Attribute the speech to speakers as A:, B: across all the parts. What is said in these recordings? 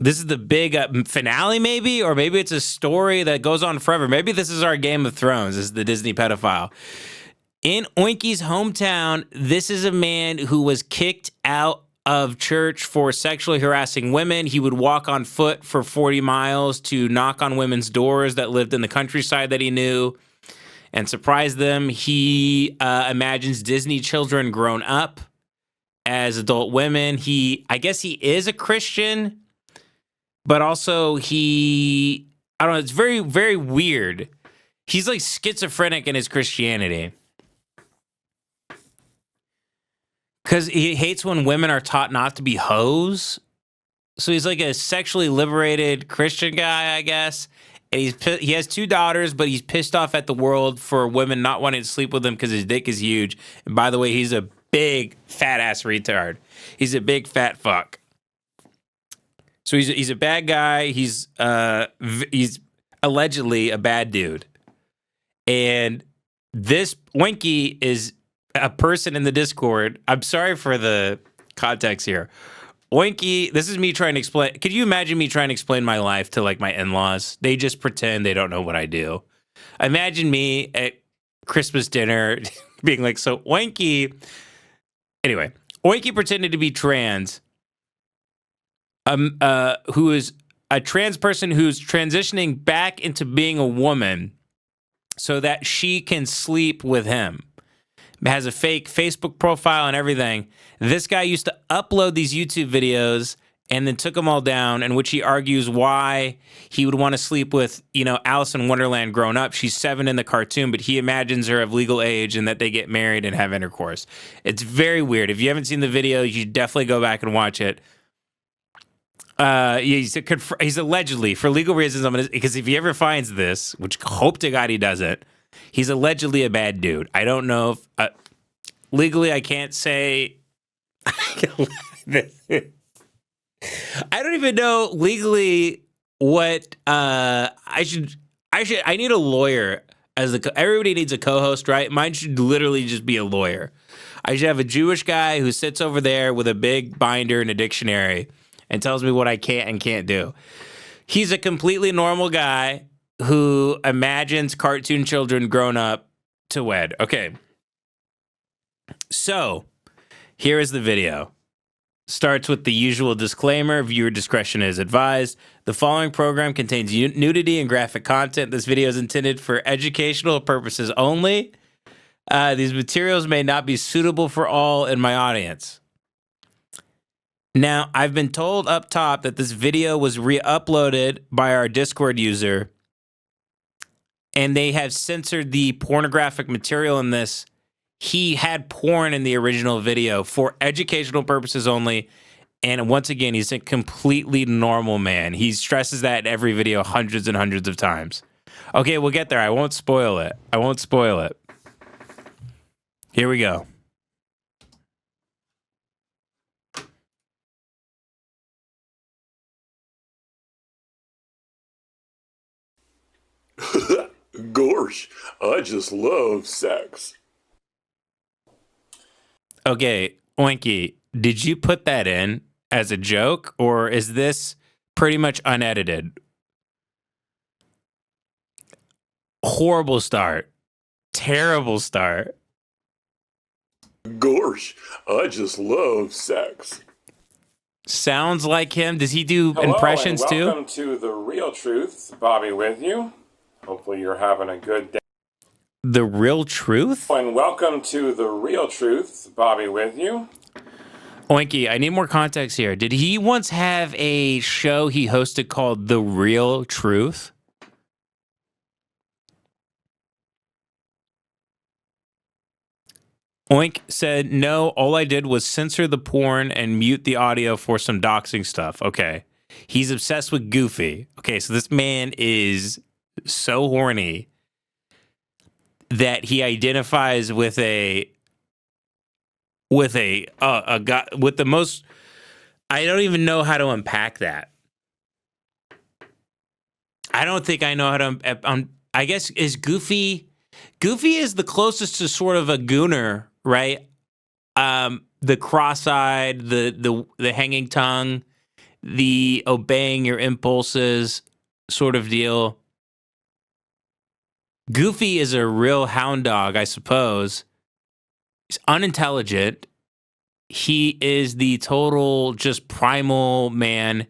A: this is the big finale, maybe, or maybe it's a story that goes on forever. Maybe this is our Game of Thrones. This is the Disney pedophile. In Oinky's hometown, this is a man who was kicked out of church for sexually harassing women. He would walk on foot for 40 miles to knock on women's doors that lived in the countryside that he knew and surprise them. He imagines Disney children grown up as adult women. I guess he is a Christian, but also I don't know, it's very, very weird. He's like schizophrenic in his Christianity. Because he hates when women are taught not to be hoes. So he's like a sexually liberated Christian guy, I guess. And he has 2 daughters, but he's pissed off at the world for women not wanting to sleep with him because his dick is huge. And by the way, he's a big fat ass retard. He's a big fat fuck. So he's a bad guy. He's allegedly a bad dude. And this Oinky is a person in the Discord. I'm sorry for the context here. Oinky, this is me trying to explain. Could you imagine me trying to explain my life to like my in-laws? They just pretend they don't know what I do. Imagine me at Christmas dinner being like, so Oinky. Anyway, Oinky pretended to be trans. Who is a trans person who's transitioning back into being a woman so that she can sleep with him. Has a fake Facebook profile and everything. This guy used to upload these YouTube videos and then took them all down, in which he argues why he would want to sleep with, Alice in Wonderland grown up. She's 7 in the cartoon, but he imagines her of legal age and that they get married and have intercourse. It's very weird. If you haven't seen the video, you should definitely go back and watch it. He's allegedly, for legal reasons, because if he ever finds this, which hope to God he doesn't, he's allegedly a bad dude. I don't know if legally I can't say. I don't even know legally what I need a lawyer everybody needs a co-host, right? Mine should literally just be a lawyer. I should have a Jewish guy who sits over there with a big binder and a dictionary and tells me what I can and can't do. He's a completely normal guy who imagines cartoon children grown up to wed. Okay. So, here is the video. Starts with the usual disclaimer, viewer discretion is advised. The following program contains nudity and graphic content. This video is intended for educational purposes only. These materials may not be suitable for all in my audience. Now, I've been told up top that this video was re-uploaded by our Discord user, and they have censored the pornographic material in this. He had porn in the original video for educational purposes only. And once again, he's a completely normal man. He stresses that in every video hundreds and hundreds of times. Okay, we'll get there. I won't spoil it. Here we go.
B: Gosh, I just love sex.
A: Okay, Oinky, did you put that in as a joke, or is this pretty much unedited? Horrible start. Terrible start.
B: Gosh, I just love sex.
A: Sounds like him. Does he do
C: Hello,
A: impressions
C: and
A: too?
C: Welcome to The Real Truth. Bobby with you. Hopefully you're having a good day.
A: The Real Truth?
C: And welcome to The Real Truth. Bobby with you.
A: Oinky, I need more context here. Did he once have a show he hosted called The Real Truth? Oink said, no, all I did was censor the porn and mute the audio for some doxing stuff. Okay. He's obsessed with Goofy. Okay, so this man is so horny that he identifies with guy with the most. I don't even know how to unpack that. I don't think I know how to. I guess is Goofy. Goofy is the closest to sort of a gooner, right? The cross-eyed, the hanging tongue. the obeying your impulses sort of deal. Goofy is a real hound dog, I suppose. He's unintelligent. He is the total just primal man.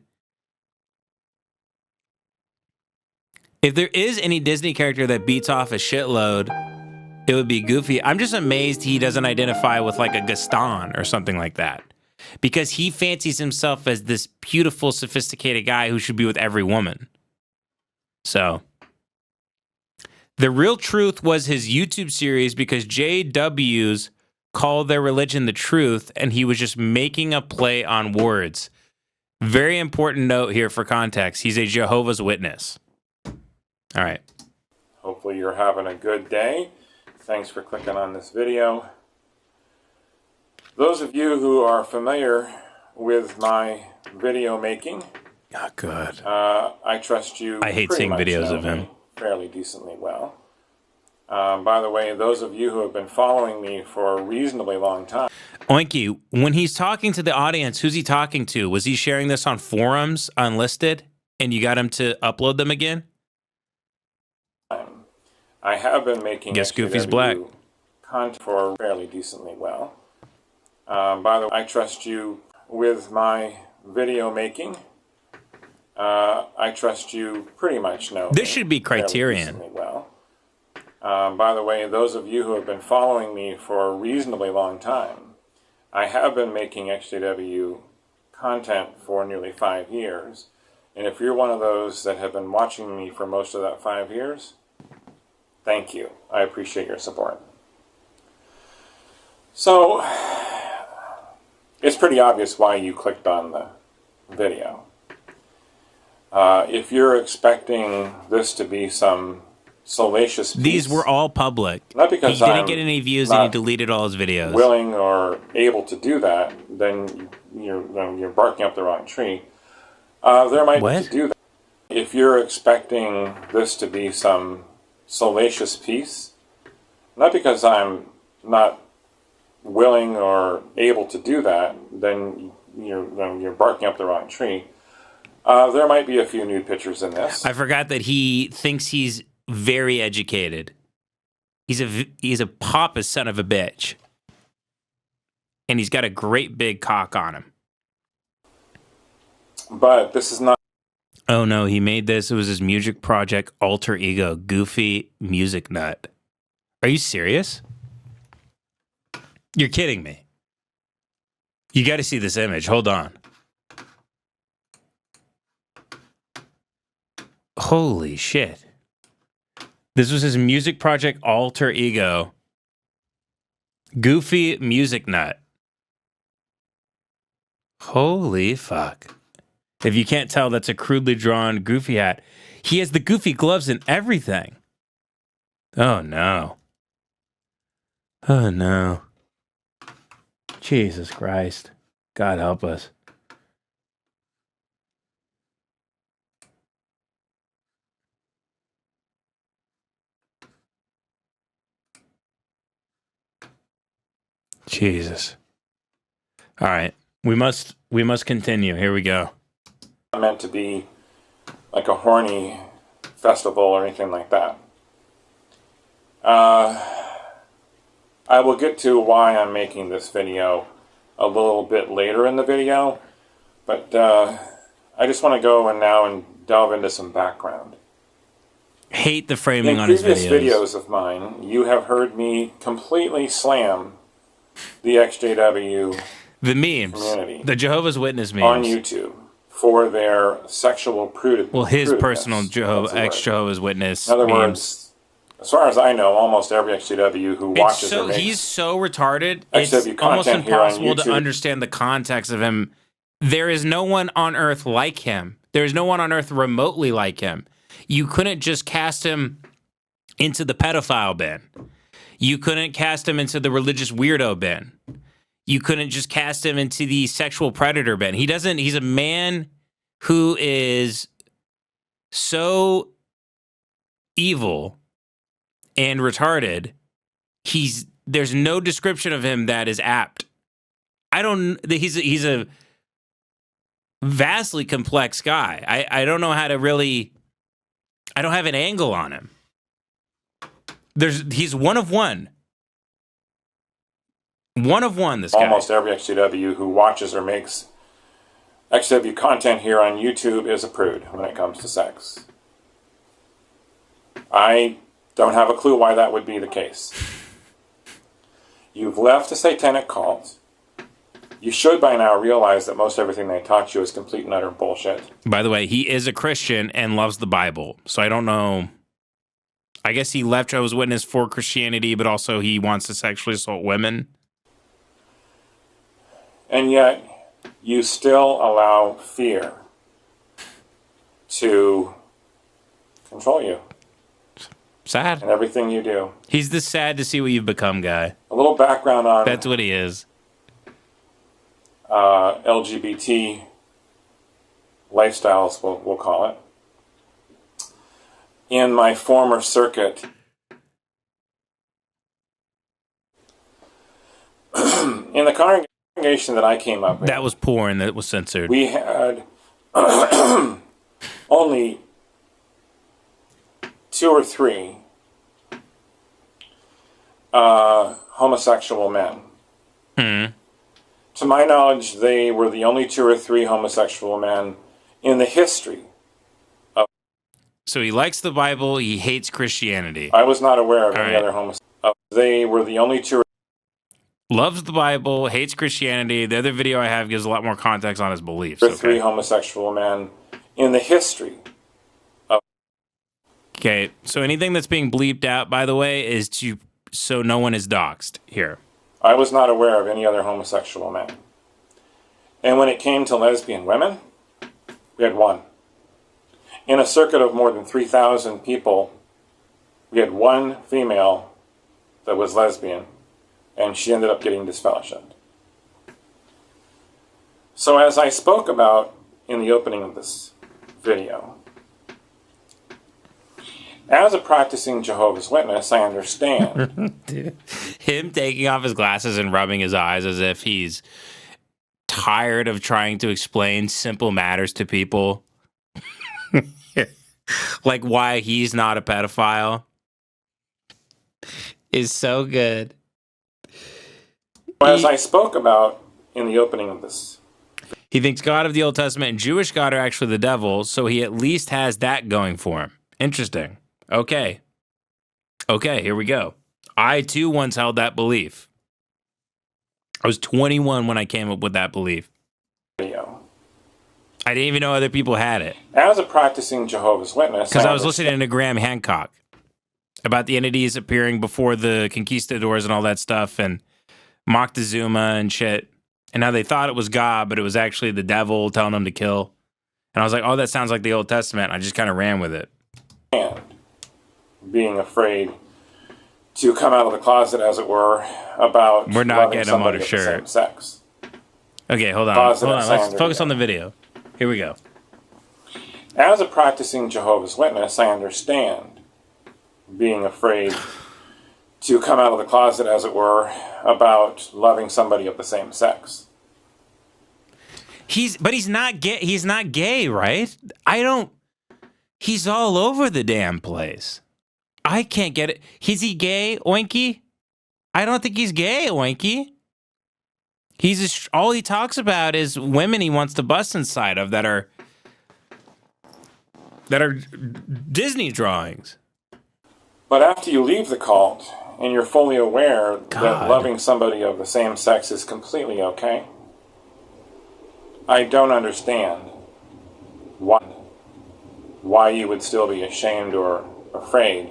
A: If there is any Disney character that beats off a shitload, it would be Goofy. I'm just amazed he doesn't identify with like a Gaston or something like that. Because he fancies himself as this beautiful, sophisticated guy who should be with every woman. So, the real truth was his YouTube series because JWs called their religion the truth, and he was just making a play on words. Very important note here for context. He's a Jehovah's Witness. All right.
C: Hopefully you're having a good day. Thanks for clicking on this video. Those of you who are familiar with my video making,
A: Oh, good.
C: I trust you.
A: I hate
C: pretty
A: seeing
C: much
A: videos
C: know
A: of him.
C: me fairly decently well. By the way, those of you who have been following me for a reasonably long time.
A: Oinky, when he's talking to the audience, who's he talking to? Was he sharing this on forums, unlisted, and you got him to upload them again?
C: I have been making
A: Guess Goofy's black.
C: content for fairly decently well. By the way, I trust you with my video making. I trust you pretty much know.
A: This should be Criterion.
C: Fairly decently well. By the way, those of you who have been following me for a reasonably long time, I have been making XJW content for nearly 5 years. And if you're one of those that have been watching me for most of that 5 years, thank you. I appreciate your support. So, it's pretty obvious why you clicked on the video. If you're expecting this to be some salacious piece,
A: These were all public.
C: not because
A: He didn't
C: I'm
A: get any views and he deleted all his videos.
C: willing or able to do that, then you're barking up the wrong tree. There might be to do that. If you're expecting this to be some salacious piece, not because I'm not willing or able to do that, then you're barking up the wrong tree. There might be a few nude pictures in this.
A: I forgot that he thinks he's very educated. He's a pompous son of a bitch. And he's got a great big cock on him.
C: But this is not.
A: Oh no, he made this. It was his music project, alter ego, Goofy Music Nut. Are you serious? You're kidding me. You got to see this image. Hold on. Holy shit. This was his music project, alter ego, Goofy Music Nut. Holy fuck. If you can't tell, that's a crudely drawn Goofy hat. He has the Goofy gloves and everything. Oh, no. Oh, no. Jesus Christ. God help us. Jesus. All right. We must continue. Here we go.
C: Not meant to be like a horny festival or anything like that. I will get to why I'm making this video a little bit later in the video, but I just want to go and delve into some background.
A: Hate the framing
C: In
A: on his
C: previous
A: videos.
C: videos of mine, you have heard me completely slam the XJW
A: The memes.
C: community
A: The Jehovah's Witness memes.
C: on YouTube for their sexual prudence.
A: Well, his personal ex-Jehovah's Witness
C: In other
A: memes.
C: words, as far as I know, almost every XJW who watches or makes
A: He's so retarded, it's
C: XW
A: almost
C: content here on
A: impossible to
C: YouTube.
A: understand the context of him. There is no one on earth like him. There is no one on earth remotely like him. You couldn't just cast him into the pedophile bin. You couldn't cast him into the religious weirdo bin. You couldn't just cast him into the sexual predator bin. He's a man who is so evil and retarded. There's no description of him that is apt. He's a vastly complex guy. I don't know how to really. I don't have an angle on him. He's one of one. One of one, this guy.
C: Almost every XJW who watches or makes XJW content here on YouTube is a prude when it comes to sex. I don't have a clue why that would be the case. You've left a satanic cult. You should by now realize that most everything they taught you is complete and utter bullshit.
A: By the way, he is a Christian and loves the Bible. So I don't know. I guess he left Jehovah's Witness for Christianity, but also he wants to sexually assault women.
C: And yet, you still allow fear to control you.
A: Sad.
C: And everything you do.
A: He's the sad to see what you've become guy.
C: A little background on...
A: That's what he is.
C: LGBT lifestyles, we'll call it. In my former circuit, in the congregation that I came up in,
A: that was porn that was censored.
C: we had only 2 or 3 homosexual men. To my knowledge, they were the only 2 or 3 homosexual men in the history.
A: So he likes the Bible, he hates Christianity.
C: I was not aware of any other homosexual. They were the only 2 or
A: loves the Bible, hates Christianity. The other video I have gives a lot more context on his beliefs.
C: 3 homosexual men in the history.
A: Okay, so anything that's being bleeped out, by the way, is so no one is doxxed here.
C: I was not aware of any other homosexual men. And when it came to lesbian women, we had 1. In a circuit of more than 3,000 people, we had 1 female that was lesbian, and she ended up getting disfellowshipped. So as I spoke about in the opening of this video, as a practicing Jehovah's Witness, I understand.
A: Him taking off his glasses and rubbing his eyes as if he's tired of trying to explain simple matters to people. Like why he's not a pedophile is so good.
C: As I spoke about in the opening of this,
A: he thinks God of the Old Testament and Jewish God are actually the devil, so he at least has that going for him. Interesting. Okay, here we go. I, too, once held that belief. I was 21 when I came up with that belief.
C: video.
A: I didn't even know other people had it.
C: As a practicing Jehovah's Witness...
A: Because I was listening to Graham Hancock about the entities appearing before the conquistadors and all that stuff, and Moctezuma and shit, and how they thought it was God, but it was actually the devil telling them to kill. And I was like, oh, that sounds like the Old Testament. I just kind of ran with it.
C: And being afraid to come out of the closet, as it were, about
A: we're not getting him on a shirt.
C: Sex.
A: Okay, hold on. Let's focus on the video. Here we go.
C: As a practicing Jehovah's Witness, I understand being afraid to come out of the closet, as it were, about loving somebody of the same sex.
A: He's not gay. He's not gay, right? He's all over the damn place. I can't get it. Is he gay, Oinky? I don't think he's gay, Oinky. All he talks about is women he wants to bust inside of that are Disney drawings.
C: But after you leave the cult and you're fully aware that loving somebody of the same sex is completely okay, I don't understand why you would still be ashamed or afraid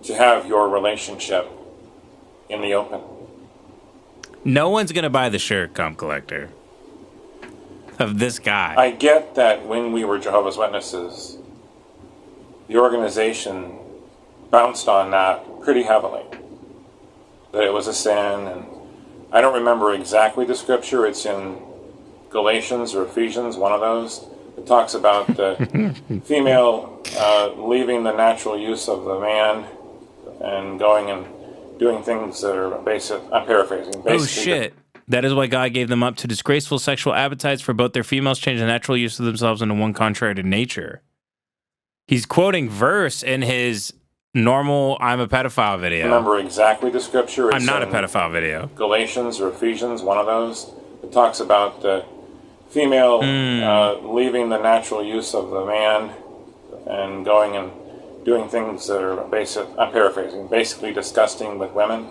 C: to have your relationship in the open.
A: No one's going to buy the shirt, Comp Collector, of this guy.
C: I get that when we were Jehovah's Witnesses, the organization bounced on that pretty heavily. That it was a sin, and I don't remember exactly the scripture. It's in Galatians or Ephesians, one of those. It talks about the female leaving the natural use of the man and going and doing things that are basic. I'm paraphrasing.
A: Oh shit! That is why God gave them up to disgraceful sexual appetites, for both their females change the natural use of themselves into one contrary to nature. He's quoting verse in his normal "I'm a pedophile" video.
C: Remember exactly the scripture.
A: I'm not a pedophile video.
C: Galatians or Ephesians, one of those. It talks about the female leaving the natural use of the man and going and doing things that are I'm paraphrasing, basically disgusting with women.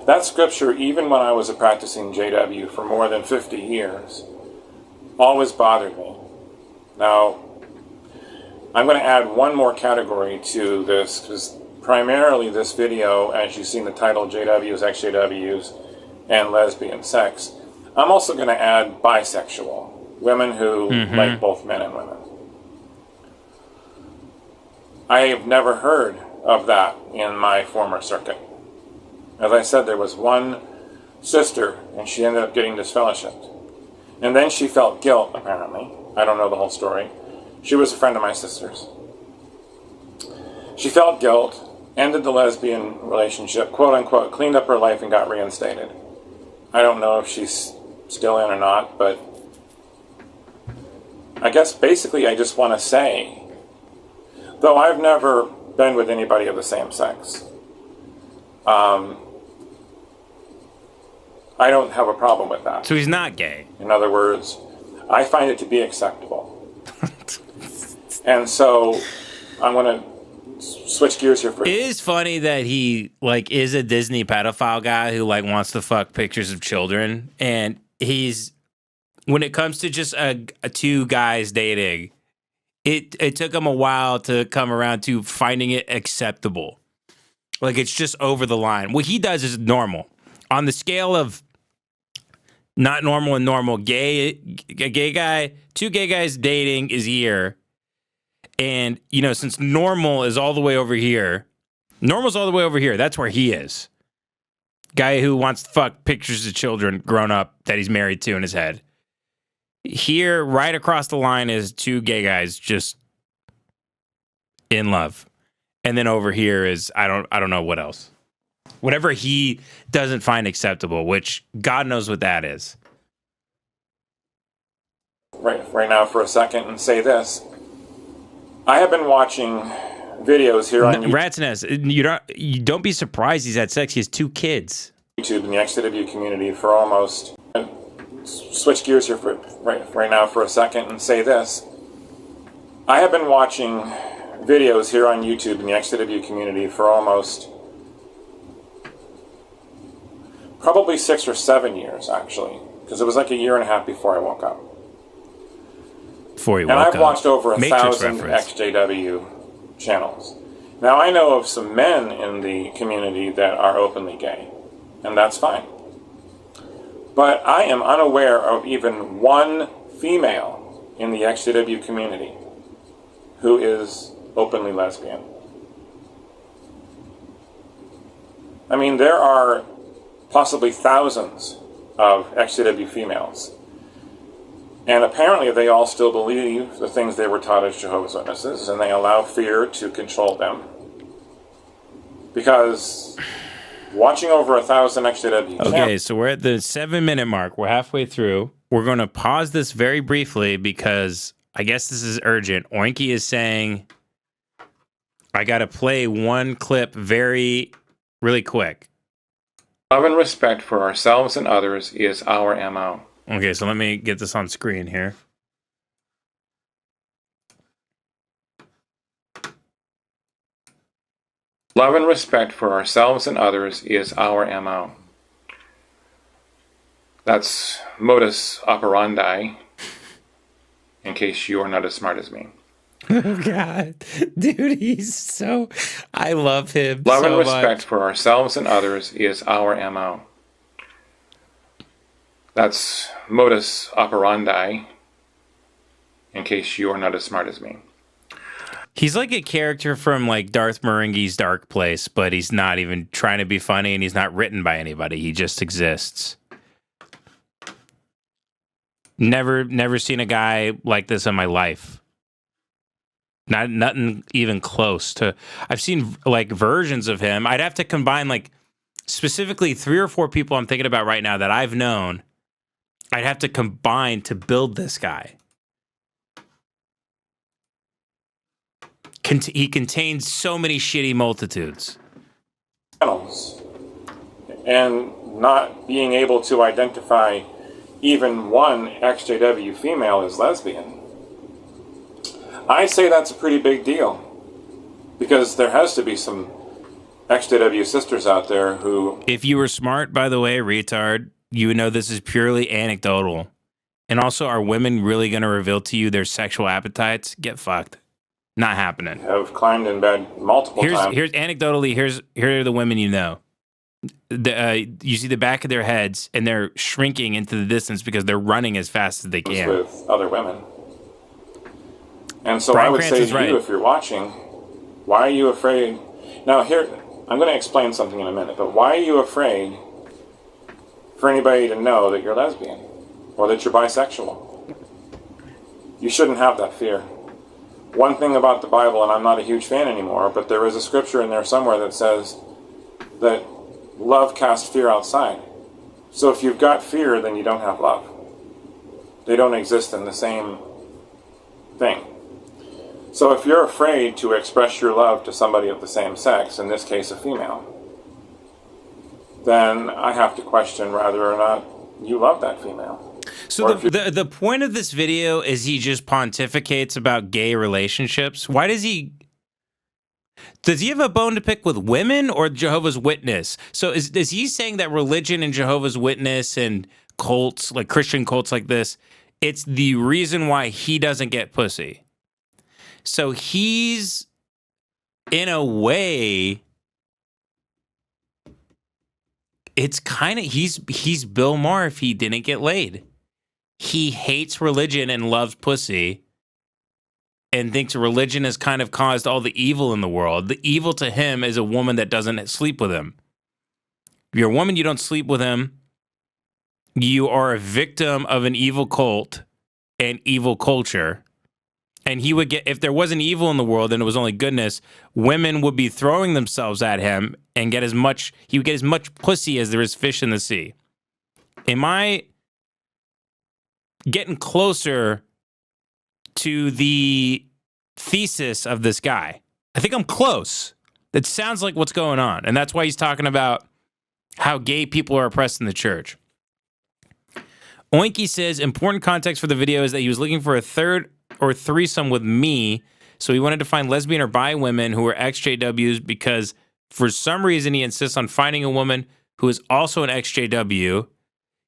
C: That scripture, even when I was a practicing JW for more than 50 years, always bothered me. Now, I'm going to add one more category to this, because primarily this video, as you see in the title, JWs, XJWs, and lesbian sex, I'm also going to add bisexual, women who like both men and women. I have never heard of that in my former circuit. As I said, there was one sister, and she ended up getting disfellowshipped. And then she felt guilt, apparently. I don't know the whole story. She was a friend of my sister's. She felt guilt, ended the lesbian relationship, quote unquote, cleaned up her life and got reinstated. I don't know if she's still in or not, but I guess basically I just want to say, though I've never been with anybody of the same sex, I don't have a problem with that.
A: So he's not gay.
C: In other words, I find it to be acceptable. And so I'm going to switch gears here for
A: It is funny that he is a Disney pedophile guy who wants to fuck pictures of children, and he's, when it comes to just a two guys dating, it took him a while to come around to finding it acceptable. It's just over the line. What he does is normal. On the scale of not normal and normal, a gay guy, two gay guys dating is here. And, since normal is all the way over here, that's where he is. Guy who wants to fuck pictures of children grown up that he's married to in his head. Here, right across the line, is two gay guys just in love. And then over here is, I don't know what else. Whatever he doesn't find acceptable, which God knows what that is.
C: Right now for a second and say this. I have been watching videos here on
A: Rat's Nest, you don't be surprised he's had sex. He has two kids.
C: YouTube in the XW community for almost... Switch gears here for right now for a second and say this. I have been watching videos here on YouTube in the XW community for almost... probably 6 or 7 years, actually. Because it was a year and a half before I woke up. And I've watched over 1,000 XJW channels. Now, I know of some men in the community that are openly gay, and that's fine. But I am unaware of even one female in the XJW community who is openly lesbian. I mean, there are possibly thousands of XJW females. And apparently they all still believe the things they were taught as Jehovah's Witnesses, and they allow fear to control them. Because watching over 1,000 XJW...
A: Okay, so we're at the 7-minute mark. We're halfway through. We're going to pause this very briefly because I guess this is urgent. Oinky is saying, I got to play one clip really quick.
C: Love and respect for ourselves and others is our MO.
A: Okay, so let me get this on screen here.
C: Love and respect for ourselves and others is our MO. That's modus operandi, in case you are not as smart as me.
A: Oh, God. Dude, he's so... I love him
C: Love
A: so
C: and respect
A: much.
C: for ourselves and others is our MO. That's modus operandi, in case you are not as smart as me.
A: He's like a character from Darth Marenghi's Dark Place, but he's not even trying to be funny, and he's not written by anybody. He just exists. Never seen a guy like this in my life. Nothing even close to. I've seen versions of him. I'd have to combine specifically 3 or 4 people I'm thinking about right now that I've known, I'd have to combine to build this guy. He contains so many shitty multitudes.
C: And not being able to identify even one XJW female as lesbian, I say that's a pretty big deal. Because there has to be some XJW sisters out there who...
A: If you were smart, by the way, retard, you would know this is purely anecdotal. And also, are women really going to reveal to you their sexual appetites? Get fucked. Not happening.
C: Have climbed in bed multiple times.
A: Here are the women you know. You see the back of their heads, and they're shrinking into the distance because they're running as fast as they can.
C: With other women. And so
A: Brian
C: I would
A: Cranston's
C: say to you, if you're watching, why are you afraid? Now here, I'm going to explain something in a minute, but why are you afraid for anybody to know that you're lesbian or that you're bisexual? You shouldn't have that fear. One thing about the Bible, and I'm not a huge fan anymore, but there is a scripture in there somewhere that says that love casts fear outside. So if you've got fear, then you don't have love. They don't exist in the same thing. So if you're afraid to express your love to somebody of the same sex, in this case a female, then I have to question whether or not you love that female.
A: So the point of this video is he just pontificates about gay relationships. Why does he have a bone to pick with women or Jehovah's Witness? So is he saying that religion and Jehovah's Witness and cults, like Christian cults like this, it's the reason why he doesn't get pussy? So he's, in a way, it's kind of, he's Bill Maher if he didn't get laid. He hates religion and loves pussy and thinks religion has kind of caused all the evil in the world. The evil to him is a woman that doesn't sleep with him. If you're a woman, you don't sleep with him. You are a victim of an evil cult and evil culture. And he would get, if there wasn't evil in the world and it was only goodness, women would be throwing themselves at him and he would get as much pussy as there is fish in the sea. Am I getting closer to the thesis of this guy? I think I'm close. That sounds like what's going on. And that's why he's talking about how gay people are oppressed in the church. Oinky says, important context for the video is that he was looking for a third or threesome with me, so he wanted to find lesbian or bi women who were XJWs because for some reason he insists on finding a woman who is also an XJW.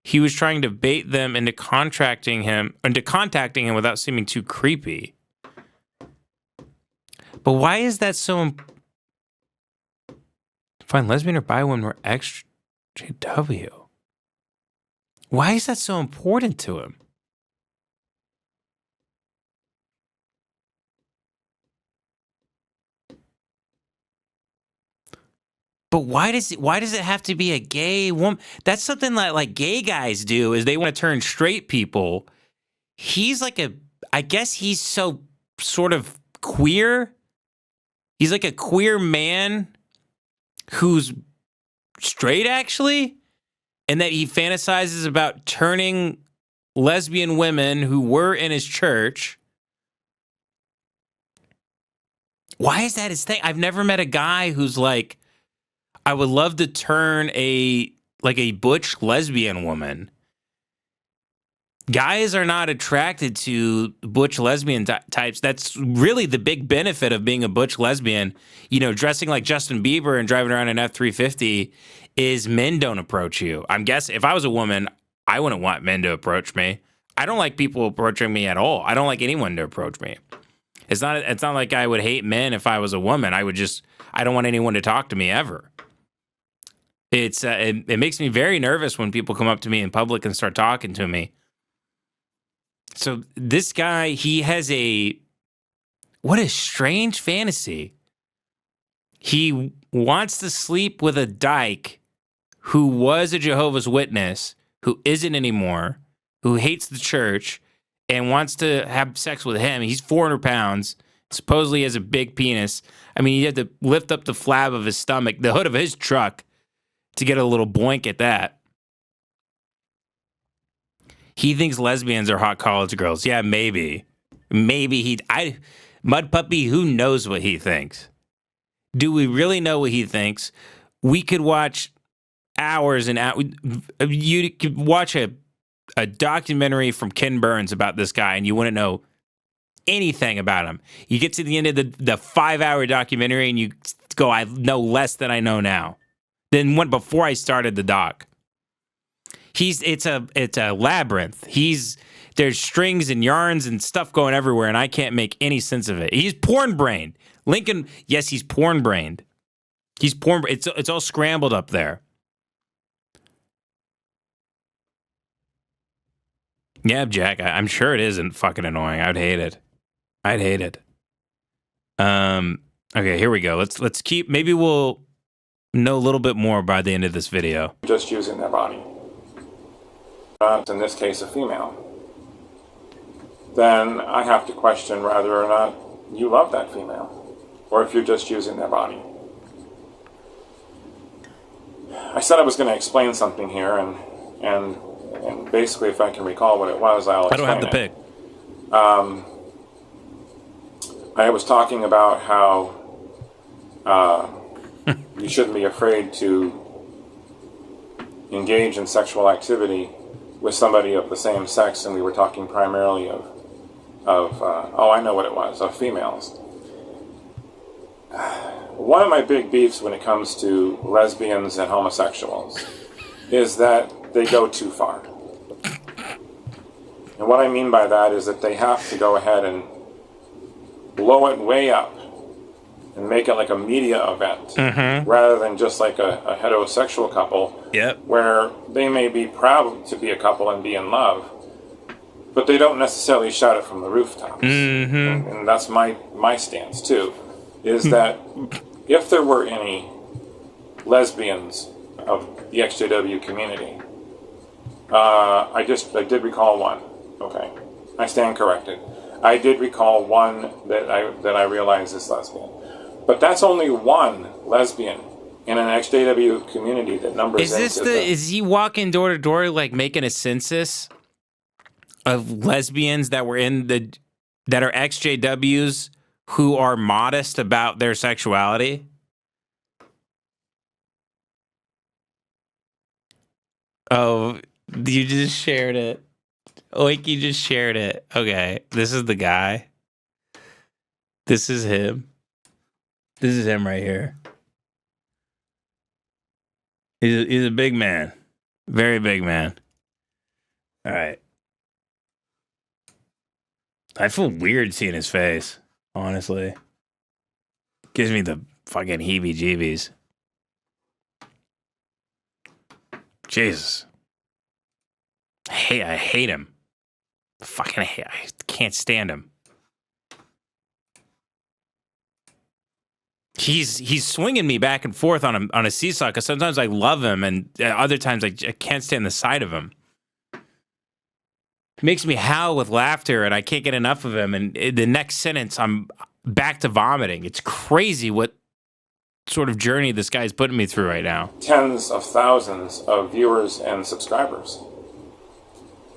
A: He was trying to bait them into contacting him without seeming too creepy. But why is that so find lesbian or bi women who are XJW? Why is that so important to him? But why does it have to be a gay woman? That's something that like gay guys do, is they want to turn straight people. He's like I guess he's so sort of queer. He's like a queer man who's straight actually, and that he fantasizes about turning lesbian women who were in his church. Why is that his thing? I've never met a guy who's like, I would love to turn a butch lesbian woman. Guys are not attracted to butch lesbian types. That's really the big benefit of being a butch lesbian. You know, dressing like Justin Bieber and driving around an F-350 is men don't approach you. I'm guessing if I was a woman, I wouldn't want men to approach me. I don't like people approaching me at all. I don't like anyone to approach me. It's not like I would hate men if I was a woman. I don't want anyone to talk to me ever. It makes me very nervous when people come up to me in public and start talking to me. So this guy, he has what a strange fantasy. He wants to sleep with a dyke who was a Jehovah's Witness, who isn't anymore, who hates the church, and wants to have sex with him. He's 400 pounds, supposedly has a big penis. I mean, he had to lift up the flap of his stomach, the hood of his truck, to get a little boink at that. He thinks lesbians are hot college girls. Yeah, maybe. Mud Puppy, who knows what he thinks? Do we really know what he thinks? We could watch hours and hours. You could watch a documentary from Ken Burns about this guy and you wouldn't know anything about him. You get to the end of the 5-hour documentary and you go, I know less than I know now than when before I started the doc. It's a labyrinth. There's strings and yarns and stuff going everywhere, and I can't make any sense of it. He's porn-brained. Lincoln, yes, he's porn-brained. It's all scrambled up there. Yeah, Jack, I'm sure it isn't fucking annoying. I'd hate it. Okay, here we go. Let's keep. Maybe we'll know a little bit more by the end of this video.
C: Just using their body. In this case, a female. Then I have to question whether or not you love that female, or if you're just using their body. I said I was going to explain something here, and basically, if I can recall what it was, I'll explain it.
A: I don't have the pick.
C: I was talking about how you shouldn't be afraid to engage in sexual activity with somebody of the same sex, and we were talking primarily of I know what it was, of females. One of my big beefs when it comes to lesbians and homosexuals is that they go too far. And what I mean by that is that they have to go ahead and blow it way up and make it like a media event, rather than just like a heterosexual couple, where they may be proud to be a couple and be in love, but they don't necessarily shout it from the rooftops. And that's my stance too, is that if there were any lesbians of the XJW community, I did recall one. Okay, I stand corrected. I did recall one that I realized is lesbian. But that's only one lesbian in an XJW community that numbers
A: is he walking door to door like making a census of lesbians that are XJWs who are modest about their sexuality? Oh, you just shared it. Like, you just shared it. Okay, this is the guy. This is him. This is him right here. He's a big man. Very big man. All right. I feel weird seeing his face, honestly. Gives me the fucking heebie-jeebies. Jesus. I hate him. I can't stand him. He's swinging me back and forth on a seesaw, because sometimes I love him and other times I can't stand the sight of him. He makes me howl with laughter and I can't get enough of him, and the next sentence I'm back to vomiting. It's crazy what sort of journey this guy's putting me through right now.
C: Tens of thousands of viewers and subscribers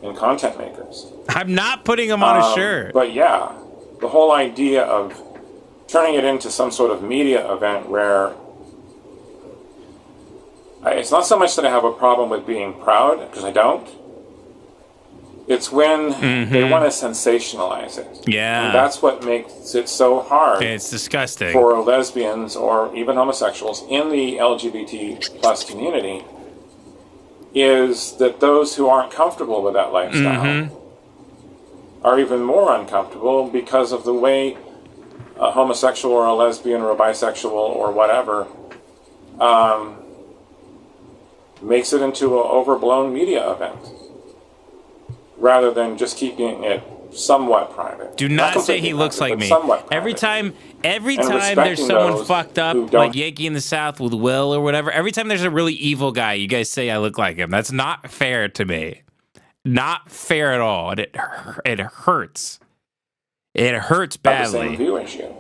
C: and content makers.
A: I'm not putting him on a shirt.
C: But yeah, the whole idea of turning it into some sort of media event where it's not so much that I have a problem with being proud, because I don't. It's when they want to sensationalize it.
A: Yeah.
C: And that's what makes it so hard.
A: It's disgusting.
C: For lesbians or even homosexuals in the LGBT plus community, is that those who aren't comfortable with that lifestyle are even more uncomfortable because of the way a homosexual or a lesbian or a bisexual or whatever makes it into an overblown media event, rather than just keeping it somewhat private.
A: Do not say he looks like me. Every time there's someone fucked up, like Yankee in the South with Will or whatever, every time there's a really evil guy, you guys say I look like him. That's not fair to me. Not fair at all. And it hurts. It hurts badly.
C: The same view issue.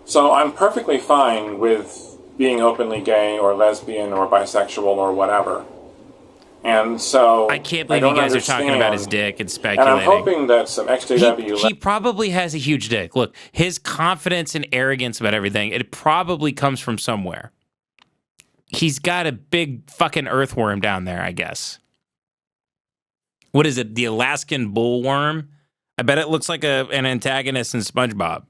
C: So I'm perfectly fine with being openly gay or lesbian or bisexual or whatever. And so
A: I can't believe you guys are talking about his dick and
C: And
A: speculating.
C: I'm hoping that some XJW...
A: He probably has a huge dick. Look, his confidence and arrogance about everything, it probably comes from somewhere. He's got a big fucking earthworm down there, I guess. What is it? The Alaskan bullworm? I bet it looks like an antagonist in SpongeBob.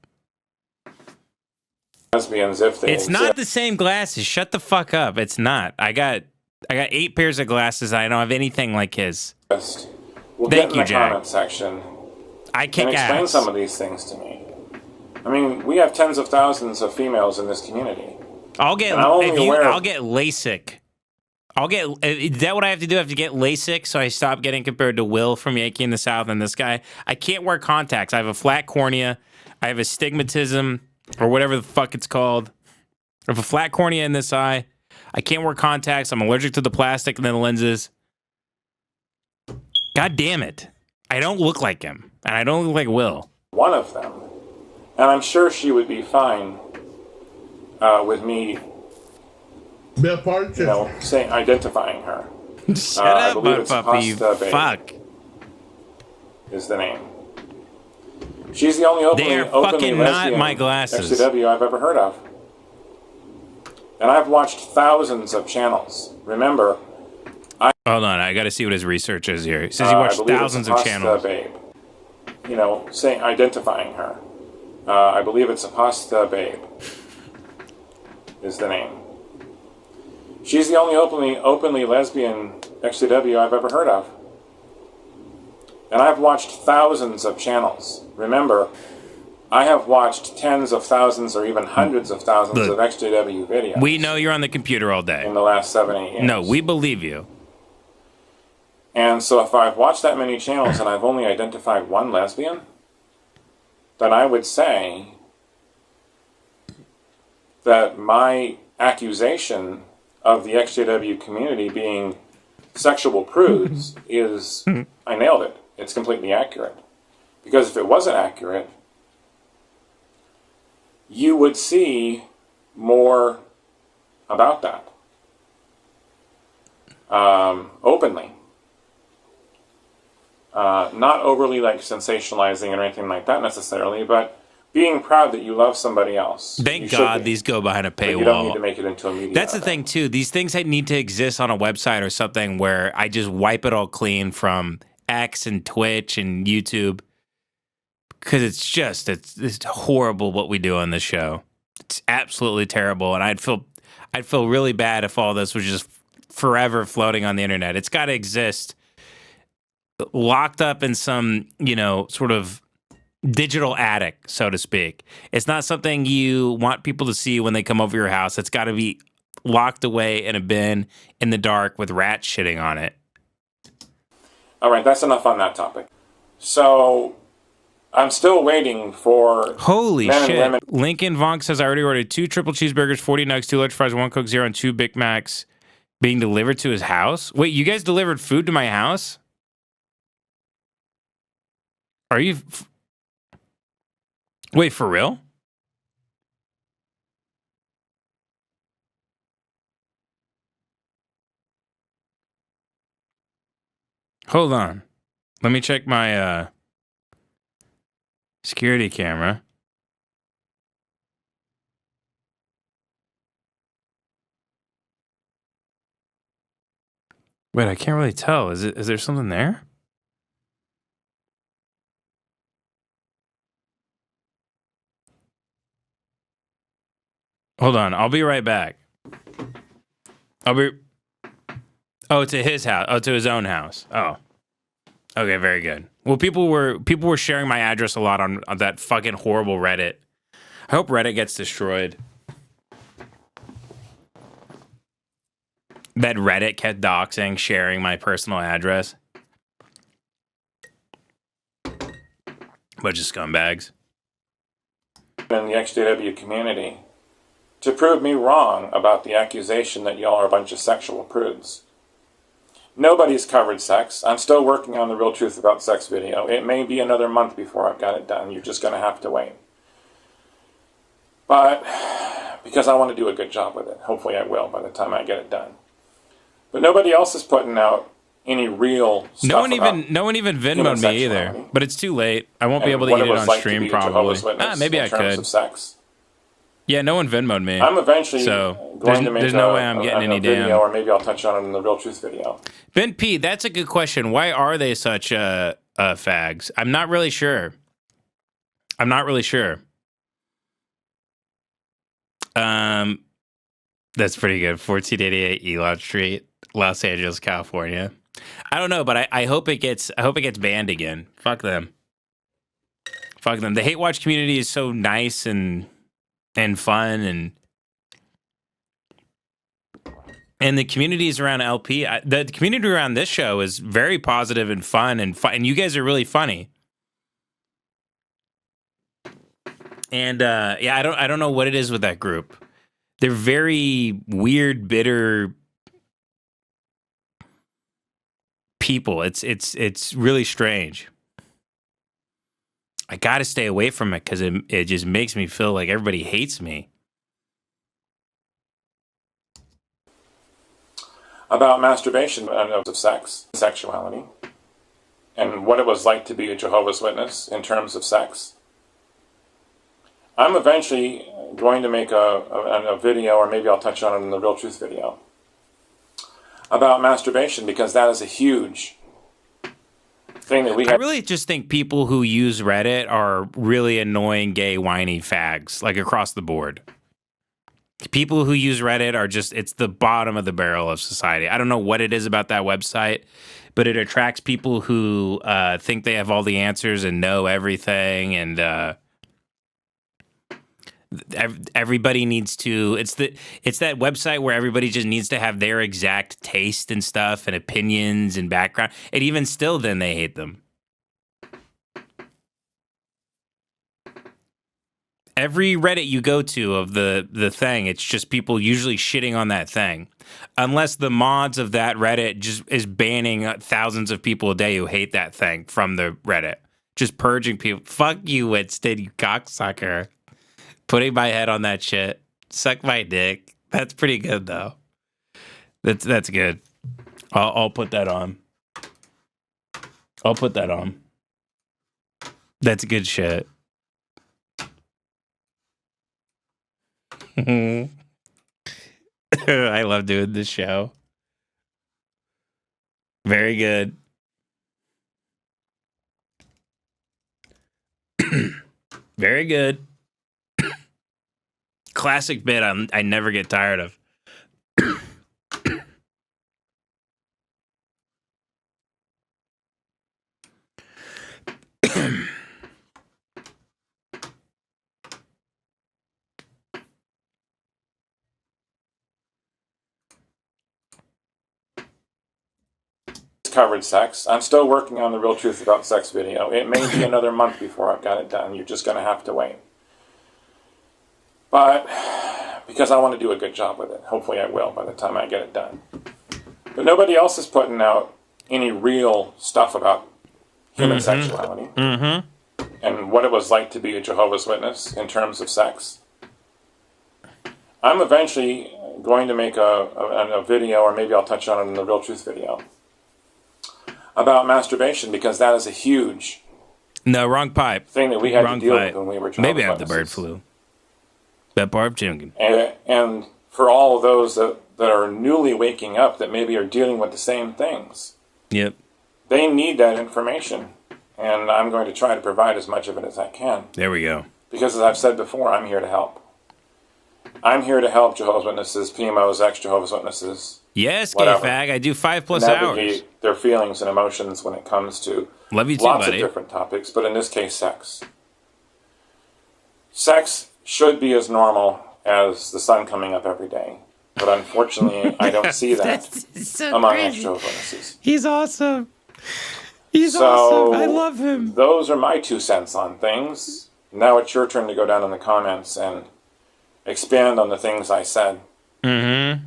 C: Lesbians, if they
A: It's not the same glasses. Shut the fuck up. It's not. I got 8 pairs of glasses. I don't have anything like his.
C: Well,
A: Thank
C: get
A: you,
C: in the
A: Jack.
C: comment section
A: I kick
C: and explain
A: ass.
C: some of these things to me. I mean, we have tens of thousands of females in this community.
A: I'll get
C: I'll
A: get LASIK. Is that what I have to do? I have to get LASIK so I stop getting compared to Will from Yankee in the South and this guy. I can't wear contacts. I have a flat cornea. I have astigmatism or whatever the fuck it's called. I have a flat cornea in this eye. I can't wear contacts. I'm allergic to the plastic and the lenses. God damn it. I don't look like him. And I don't look like Will.
C: One of them. And I'm sure she would be fine with me, identifying her.
A: Shut up,
C: believe it's
A: Puppy, you
C: Pasta Babe.
A: fuck.
C: Is the name. She's the only openly
A: fucking not
C: lesbian
A: my glasses.
C: XCW I've ever heard of. And I've watched thousands of channels. Remember,
A: Hold on, I got to see what his research is here. He says he watched thousands of channels.
C: Babe. Identifying her. I believe it's a Pasta Babe. Is the name. She's the only openly lesbian XCW I've ever heard of. And I've watched thousands of channels. Remember, I have watched tens of thousands or even hundreds of thousands of XJW videos.
A: We know you're on the computer all day.
C: In the last 7-8 years.
A: No, we believe you.
C: And so if I've watched that many channels and I've only identified one lesbian, then I would say that my accusation of the XJW community being sexual prudes is, I nailed it. It's completely accurate. Because if it wasn't accurate, you would see more about that. Openly. Not overly sensationalizing or anything like that necessarily, but being proud that you love somebody else.
A: Thank God these go behind a paywall.
C: You don't need to make it into a media.
A: That's the thing too. These things need to exist on a website or something where I just wipe it all clean from X and Twitch and YouTube, because it's horrible what we do on this show. It's absolutely terrible, and I'd feel really bad if all this was just forever floating on the internet. It's got to exist, locked up in some sort of digital attic, so to speak. It's not something you want people to see when they come over your house. It's got to be locked away in a bin in the dark with rats shitting on it.
C: All right, that's enough on that topic. So I'm still waiting for...
A: Holy shit. Lincoln Vonk says, I already ordered 2 triple cheeseburgers, 40 nuggets, 2 large fries, 1 Coke Zero, and 2 Big Macs being delivered to his house. Wait, you guys delivered food to my house? Are you... Wait, for real? Hold on. Let me check my security camera. Wait, I can't really tell. Is there something there? Hold on, I'll be right back. Oh, to his house. Oh, to his own house. Oh. Okay, very good. Well, people were sharing my address a lot on that fucking horrible Reddit. I hope Reddit gets destroyed. That Reddit kept doxing, sharing my personal address. Bunch of scumbags.
C: In the XJW community to prove me wrong about the accusation that y'all are a bunch of sexual prudes. Nobody's covered sex. I'm still working on the Real Truth About Sex video. It may be another month before I've got it done. You're just going to have to wait. But because I want to do a good job with it. Hopefully I will by the time I get it done. But nobody else is putting out any real stuff.
A: No one even Venmo'd me either. But it's too late. I won't be able to eat it on stream probably. Maybe I could.
C: Of sex.
A: Yeah, no one Venmo'd me.
C: I'm eventually going to make
A: there's no way I'm getting any
C: video, or maybe I'll touch on it in the Real Truth video.
A: Ben P, that's a good question. Why are they such fags? I'm not really sure. That's pretty good. 1488 Elon Street, Los Angeles, California. I don't know, but I hope it gets banned again. Fuck them. The hate watch community is so nice and fun, and the communities around LP, the community around this show is very positive and fun, and you guys are really funny. And yeah, I don't know what it is with that group. They're very weird, bitter people. It's really strange. I got to stay away from it because it just makes me feel like everybody hates me.
C: About masturbation of sex, sexuality, and what it was like to be a Jehovah's Witness in terms of sex. I'm eventually going to make a video, or maybe I'll touch on it in the Real Truth video, about masturbation, because that is a huge thing that we have.
A: I really just think people who use Reddit are really annoying, gay, whiny fags, like across the board. People who use Reddit are just, it's the bottom of the barrel of society. I don't know what it is about that website, but it attracts people who think they have all the answers and know everything, and everybody needs to, it's that website where everybody just needs to have their exact taste and stuff and opinions and background, and even still then they hate them. Every Reddit you go to of the thing, it's just people usually shitting on that thing, unless the mods of that Reddit just is banning thousands of people a day who hate that thing from the Reddit, just purging people. Fuck you, Winston, you cocksucker. Putting my head on that shit. Suck my dick. That's pretty good though. That's good. I'll put that on. That's good shit. I love doing this show. Very good. Very good. Classic bit I never get tired of.
C: Covered sex. I'm still working on the Real Truth About Sex video. It may be another month before I've got it done. You're just going to have to wait. But because I want to do a good job with it. Hopefully I will by the time I get it done. But nobody else is putting out any real stuff about human sexuality and what it was like to be a Jehovah's Witness in terms of sex. I'm eventually going to make a video, or maybe I'll touch on it in the Real Truth video, about masturbation, because that is a huge
A: wrong pipe
C: thing that we had to deal with when we were Jehovah's
A: Maybe I have the
C: Witnesses.
A: bird flu. That barb chicken.
C: And for all of those that are newly waking up, that maybe are dealing with the same things.
A: Yep.
C: They need that information, and I'm going to try to provide as much of it as I can.
A: There we go.
C: Because as I've said before, I'm here to help. I'm here to help Jehovah's Witnesses, PMOs, ex-Jehovah's Witnesses.
A: Yes, gay fag. I do 5+ hours.
C: Their feelings and emotions when it comes to
A: Love you too,
C: lots
A: buddy.
C: of different topics, but in this case, sex. Sex should be as normal as the sun coming up every day. But unfortunately, I don't see that
A: so
C: among
A: crazy.
C: ex-Jehovah's Witnesses.
A: He's awesome. He's awesome. I love him.
C: Those are my 2 cents on things. Now it's your turn to go down in the comments and expand on the things I said.
A: Yep.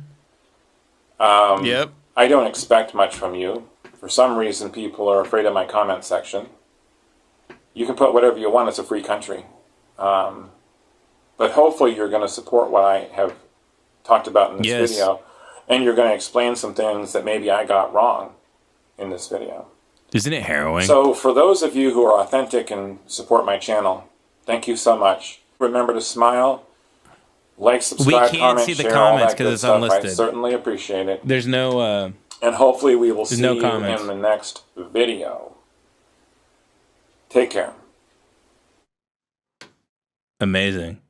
C: I don't expect much from you. For some reason, people are afraid of my comment section. You can put whatever you want. It's a free country. But hopefully you're going to support what I have talked about in this video, and you're going to explain some things that maybe I got wrong in this video.
A: Isn't it harrowing?
C: So for those of you who are authentic and support my channel, thank you so much. Remember to smile, like, subscribe, comment, share, comments because it's unlisted. I certainly appreciate it.
A: There's no...
C: and hopefully we will see you in the next video. Take care.
A: Amazing.